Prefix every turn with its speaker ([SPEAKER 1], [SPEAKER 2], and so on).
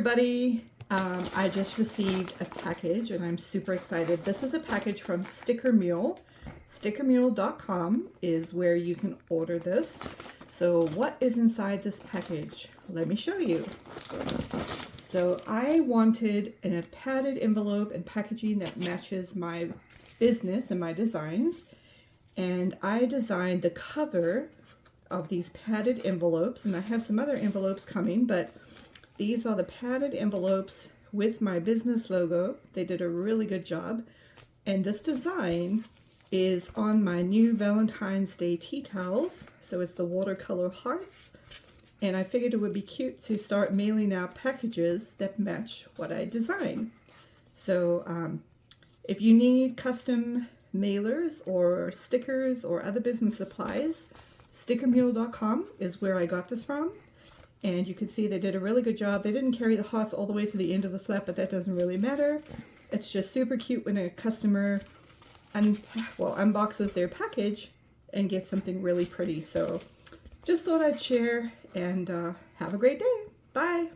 [SPEAKER 1] everybody. I just received a package and I'm super excited. This is a package from Stickermule. Stickermule.com is where you can order this. So what is inside this package? Let me show you. So I wanted a padded envelope and packaging that matches my business and my designs. And I designed the cover of these padded envelopes, and I have some other envelopes coming, but these are the padded envelopes with my business logo. They did a really good job. And this design is on my new Valentine's Day tea towels. So it's the watercolor hearts. And I figured it would be cute to start mailing out packages that match what I design. So if you need custom mailers or stickers or other business supplies, stickermule.com is where I got this from. And you can see they did a really good job. They didn't carry the hearts all the way to the end of the flap, but that doesn't really matter. It's just super cute when a customer unboxes their package and gets something really pretty. So just thought I'd share, and have a great day. Bye.